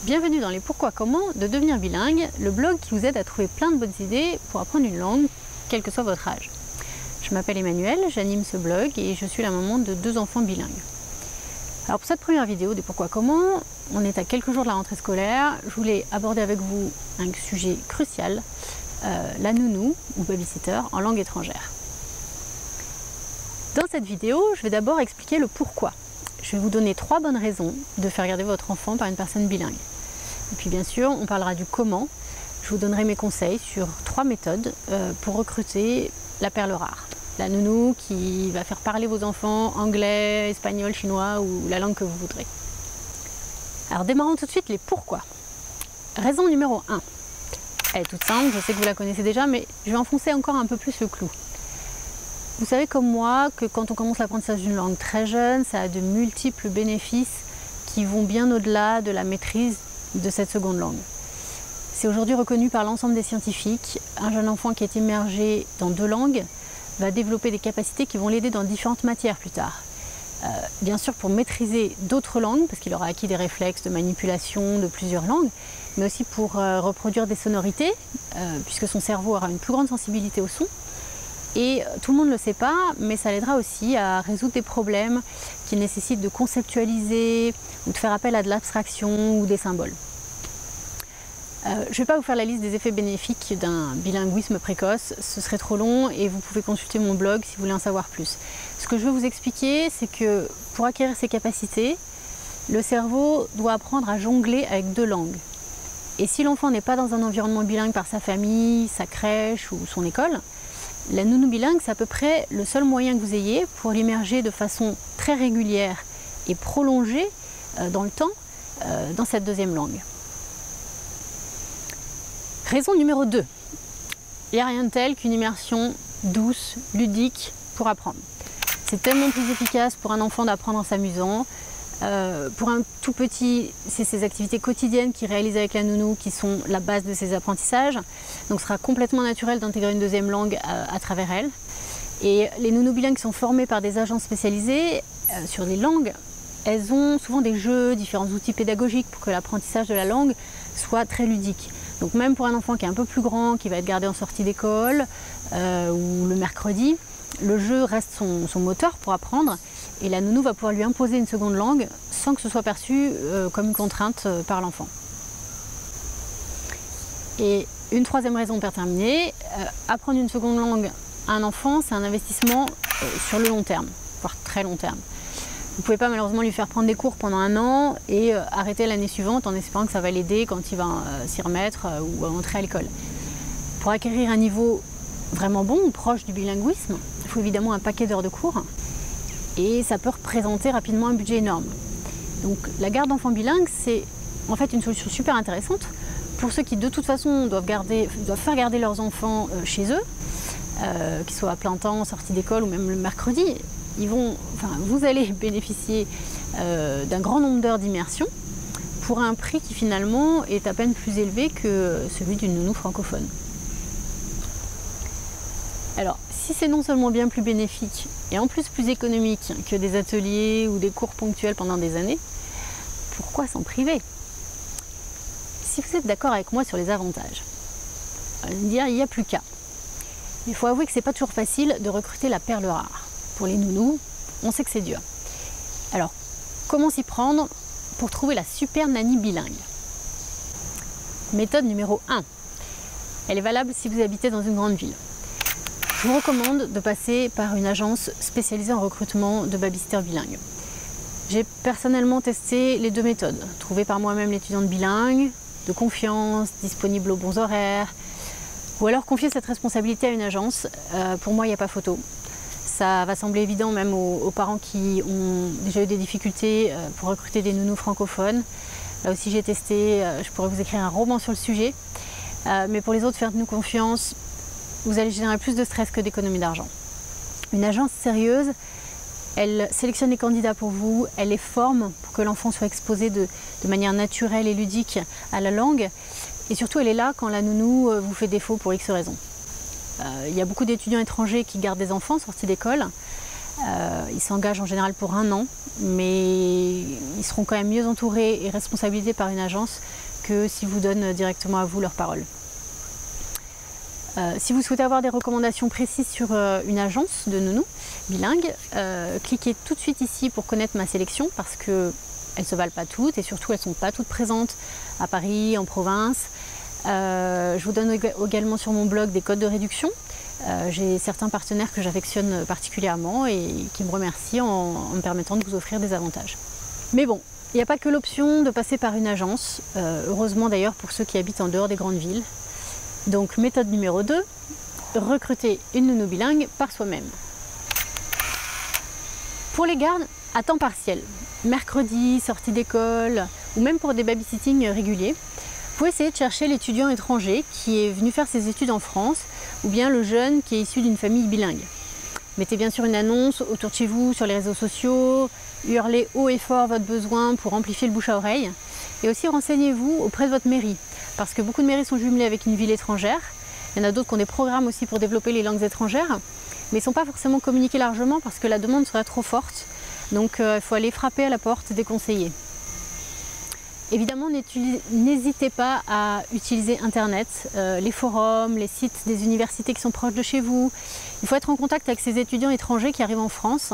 Bienvenue dans les Pourquoi Comment de devenir bilingue, le blog qui vous aide à trouver plein de bonnes idées pour apprendre une langue, quel que soit votre âge. Je m'appelle Emmanuelle, j'anime ce blog et je suis la maman de 2 enfants bilingues. Alors pour cette première vidéo des Pourquoi Comment, on est à quelques jours de la rentrée scolaire, je voulais aborder avec vous un sujet crucial, la nounou ou babysitter en langue étrangère. Dans cette vidéo, je vais d'abord expliquer le pourquoi. Je vais vous donner 3 bonnes raisons de faire garder votre enfant par une personne bilingue. Et puis bien sûr, on parlera du comment. Je vous donnerai mes conseils sur 3 méthodes pour recruter la perle rare. La nounou qui va faire parler vos enfants anglais, espagnol, chinois ou la langue que vous voudrez. Alors démarrons tout de suite les pourquoi. Raison numéro 1. Elle est toute simple, je sais que vous la connaissez déjà, mais je vais enfoncer encore un peu plus le clou. Vous savez comme moi que quand on commence l'apprentissage d'une langue très jeune, ça a de multiples bénéfices qui vont bien au-delà de la maîtrise de cette seconde langue. C'est aujourd'hui reconnu par l'ensemble des scientifiques. Un jeune enfant qui est immergé dans 2 langues va développer des capacités qui vont l'aider dans différentes matières plus tard. Bien sûr pour maîtriser d'autres langues, parce qu'il aura acquis des réflexes de manipulation de plusieurs langues, mais aussi pour reproduire des sonorités, puisque son cerveau aura une plus grande sensibilité au son. Et tout le monde ne le sait pas, mais ça l'aidera aussi à résoudre des problèmes qui nécessitent de conceptualiser ou de faire appel à de l'abstraction ou des symboles. Je ne vais pas vous faire la liste des effets bénéfiques d'un bilinguisme précoce, ce serait trop long et vous pouvez consulter mon blog si vous voulez en savoir plus. Ce que je veux vous expliquer, c'est que pour acquérir ces capacités, le cerveau doit apprendre à jongler avec 2 langues. Et si l'enfant n'est pas dans un environnement bilingue par sa famille, sa crèche ou son école, la nounou bilingue, c'est à peu près le seul moyen que vous ayez pour l'immerger de façon très régulière et prolongée dans le temps dans cette 2e langue. Raison numéro 2. Il n'y a rien de tel qu'une immersion douce, ludique pour apprendre. C'est tellement plus efficace pour un enfant d'apprendre en s'amusant. Pour un tout petit, c'est ces activités quotidiennes qu'il réalise avec la nounou qui sont la base de ses apprentissages. Donc ce sera complètement naturel d'intégrer une 2e langue à travers elle. Et les nounous bilingues qui sont formées par des agences spécialisées sur les langues, elles ont souvent des jeux, différents outils pédagogiques pour que l'apprentissage de la langue soit très ludique. Donc même pour un enfant qui est un peu plus grand, qui va être gardé en sortie d'école ou le mercredi, le jeu reste son moteur pour apprendre et la nounou va pouvoir lui imposer une seconde langue sans que ce soit perçu comme une contrainte par l'enfant. Et une 3e raison pour terminer, apprendre une seconde langue à un enfant, c'est un investissement sur le long terme, voire très long terme. Vous ne pouvez pas malheureusement lui faire prendre des cours pendant 1 an et arrêter l'année suivante en espérant que ça va l'aider quand il va s'y remettre ou entrer à l'école. Pour acquérir un niveau vraiment bon, proche du bilinguisme, il faut évidemment un paquet d'heures de cours et ça peut représenter rapidement un budget énorme. Donc la garde d'enfants bilingues, c'est en fait une solution super intéressante pour ceux qui de toute façon doivent faire garder leurs enfants chez eux, qu'ils soient à plein temps, en sortie d'école ou même le mercredi. Vous allez bénéficier d'un grand nombre d'heures d'immersion pour un prix qui finalement est à peine plus élevé que celui d'une nounou francophone. Alors, si c'est non seulement bien plus bénéfique et en plus plus économique que des ateliers ou des cours ponctuels pendant des années, pourquoi s'en priver? Si vous êtes d'accord avec moi sur les avantages, il n'y a plus qu'à. Il faut avouer que c'est pas toujours facile de recruter la perle rare. Pour les nounous, on sait que c'est dur. Alors, comment s'y prendre pour trouver la super nanny bilingue? Méthode numéro 1. Elle est valable si vous habitez dans une grande ville. Je vous recommande de passer par une agence spécialisée en recrutement de babysitters bilingues. J'ai personnellement testé les 2 méthodes. Trouver par moi-même l'étudiante bilingue, de confiance, disponible aux bons horaires, ou alors confier cette responsabilité à une agence. Pour moi, il n'y a pas photo. Ça va sembler évident même aux parents qui ont déjà eu des difficultés pour recruter des nounous francophones. Là aussi j'ai testé, je pourrais vous écrire un roman sur le sujet. Mais pour les autres, faites-nous confiance, vous allez générer plus de stress que d'économie d'argent. Une agence sérieuse, elle sélectionne les candidats pour vous, elle les forme pour que l'enfant soit exposé de manière naturelle et ludique à la langue. Et surtout, elle est là quand la nounou vous fait défaut pour X raisons. Il y a beaucoup d'étudiants étrangers qui gardent des enfants sortis d'école. Ils s'engagent en général pour 1 an, mais ils seront quand même mieux entourés et responsabilisés par une agence que s'ils vous donnent directement à vous leur parole. Si vous souhaitez avoir des recommandations précises sur une agence de nounous bilingue, cliquez tout de suite ici pour connaître ma sélection parce qu'elles ne se valent pas toutes et surtout elles ne sont pas toutes présentes à Paris, en province. Je vous donne également sur mon blog des codes de réduction. J'ai certains partenaires que j'affectionne particulièrement et qui me remercient en me permettant de vous offrir des avantages. Mais bon, il n'y a pas que l'option de passer par une agence, heureusement d'ailleurs pour ceux qui habitent en dehors des grandes villes. Donc méthode numéro 2, recruter une nounou bilingue par soi-même. Pour les gardes à temps partiel, mercredi, sortie d'école ou même pour des babysitting réguliers, vous pouvez essayer de chercher l'étudiant étranger qui est venu faire ses études en France ou bien le jeune qui est issu d'une famille bilingue. Mettez bien sûr une annonce autour de chez vous sur les réseaux sociaux, hurlez haut et fort votre besoin pour amplifier le bouche à oreille et aussi renseignez-vous auprès de votre mairie parce que beaucoup de mairies sont jumelées avec une ville étrangère. Il y en a d'autres qui ont des programmes aussi pour développer les langues étrangères, mais ils ne sont pas forcément communiqués largement parce que la demande serait trop forte. Donc il faut aller frapper à la porte des conseillers. Évidemment, n'hésitez pas à utiliser Internet, les forums, les sites des universités qui sont proches de chez vous. Il faut être en contact avec ces étudiants étrangers qui arrivent en France.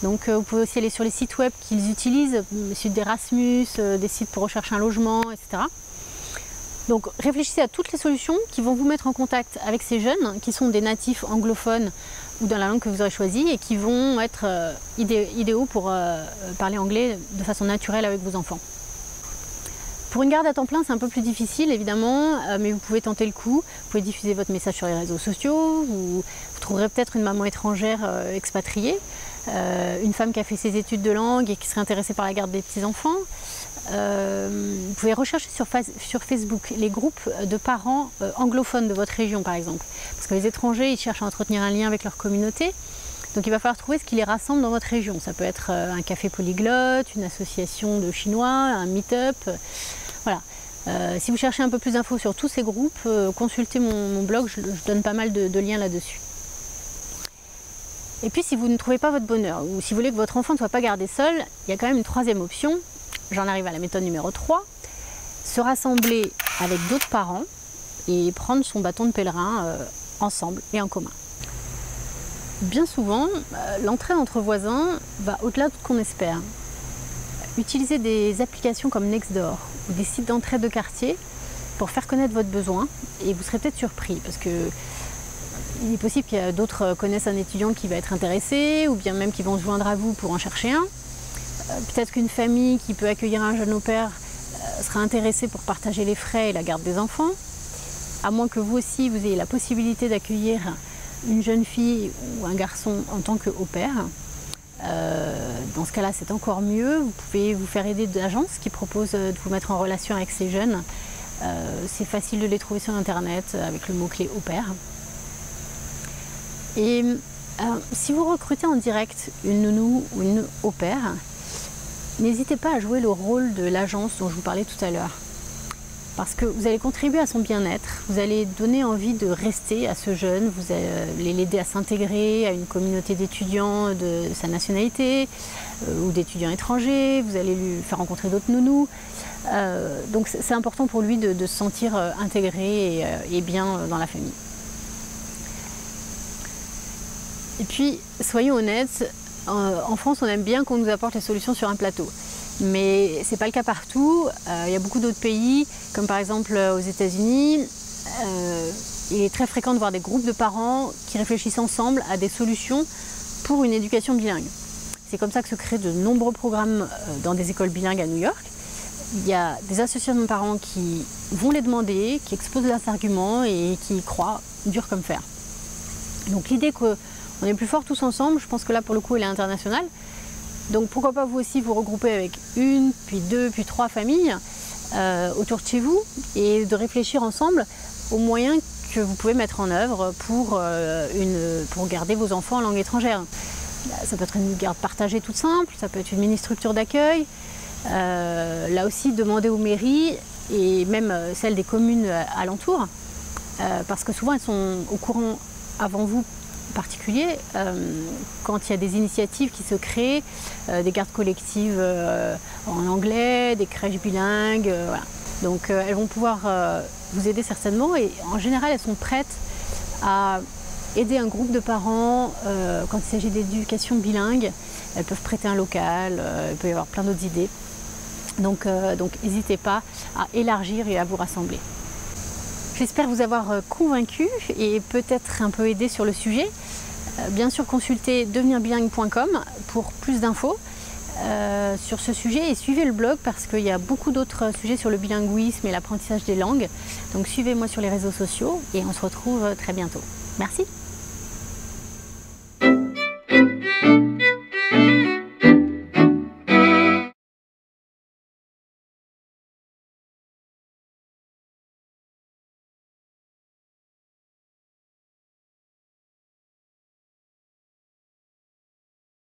Donc vous pouvez aussi aller sur les sites web qu'ils utilisent, les sites d'Erasmus, des sites pour rechercher un logement, etc. Donc réfléchissez à toutes les solutions qui vont vous mettre en contact avec ces jeunes qui sont des natifs anglophones ou dans la langue que vous aurez choisie et qui vont être idéaux pour parler anglais de façon naturelle avec vos enfants. Pour une garde à temps plein, c'est un peu plus difficile évidemment, mais vous pouvez tenter le coup. Vous pouvez diffuser votre message sur les réseaux sociaux, vous trouverez peut-être une maman étrangère expatriée, une femme qui a fait ses études de langue et qui serait intéressée par la garde des petits-enfants. Vous pouvez rechercher sur Facebook les groupes de parents anglophones de votre région par exemple. Parce que les étrangers, ils cherchent à entretenir un lien avec leur communauté. Donc il va falloir trouver ce qui les rassemble dans votre région. Ça peut être un café polyglotte, une association de chinois, un meet-up. Voilà. Si vous cherchez un peu plus d'infos sur tous ces groupes, consultez mon blog, je donne pas mal de liens là-dessus. Et puis si vous ne trouvez pas votre bonheur, ou si vous voulez que votre enfant ne soit pas gardé seul, il y a quand même une troisième option. J'en arrive à la méthode numéro 3. Se rassembler avec d'autres parents et prendre son bâton de pèlerin ensemble et en commun. Bien souvent, l'entraide entre voisins va au-delà de ce qu'on espère. Utilisez des applications comme Nextdoor ou des sites d'entraide de quartier pour faire connaître votre besoin et vous serez peut-être surpris parce que il est possible qu'il y a d'autres connaissent un étudiant qui va être intéressé ou bien même qui vont se joindre à vous pour en chercher un. Peut-être qu'une famille qui peut accueillir un jeune au pair sera intéressée pour partager les frais et la garde des enfants. À moins que vous aussi vous ayez la possibilité d'accueillir une jeune fille ou un garçon en tant que au pair. Dans ce cas-là, c'est encore mieux. Vous pouvez vous faire aider d'agences qui proposent de vous mettre en relation avec ces jeunes. C'est facile de les trouver sur Internet avec le mot-clé au pair. Et si vous recrutez en direct une nounou ou une au pair, n'hésitez pas à jouer le rôle de l'agence dont je vous parlais tout à l'heure. Parce que vous allez contribuer à son bien-être, vous allez donner envie de rester à ce jeune, vous allez l'aider à s'intégrer à une communauté d'étudiants de sa nationalité ou d'étudiants étrangers, vous allez lui faire rencontrer d'autres nounous. Donc c'est important pour lui de se sentir intégré et bien dans la famille. Et puis, soyons honnêtes, en France on aime bien qu'on nous apporte les solutions sur un plateau. Mais ce n'est pas le cas partout. Il y a beaucoup d'autres pays, comme par exemple aux États-Unis. Il est très fréquent de voir des groupes de parents qui réfléchissent ensemble à des solutions pour une éducation bilingue. C'est comme ça que se créent de nombreux programmes dans des écoles bilingues à New York. Il y a des associations de parents qui vont les demander, qui exposent leurs arguments et qui y croient dur comme fer. Donc l'idée qu'on est plus forts tous ensemble, je pense que là pour le coup elle est internationale. Donc pourquoi pas vous aussi vous regrouper avec une, puis deux, puis trois familles autour de chez vous et de réfléchir ensemble aux moyens que vous pouvez mettre en œuvre pour garder vos enfants en langue étrangère. Ça peut être une garde partagée toute simple, ça peut être une mini-structure d'accueil. Là aussi, demandez aux mairies et même celles des communes alentours, parce que souvent elles sont au courant avant vous particulier, quand il y a des initiatives qui se créent, des gardes collectives en anglais, des crèches bilingues, voilà. Donc elles vont pouvoir vous aider certainement et en général elles sont prêtes à aider un groupe de parents quand il s'agit d'éducation bilingue. Elles peuvent prêter un local, il peut y avoir plein d'autres idées. Donc n'hésitez pas à élargir et à vous rassembler. J'espère vous avoir convaincu et peut-être un peu aidé sur le sujet. Bien sûr, consultez devenirbilingue.com pour plus d'infos sur ce sujet et suivez le blog parce qu'il y a beaucoup d'autres sujets sur le bilinguisme et l'apprentissage des langues. Donc suivez-moi sur les réseaux sociaux et on se retrouve très bientôt. Merci.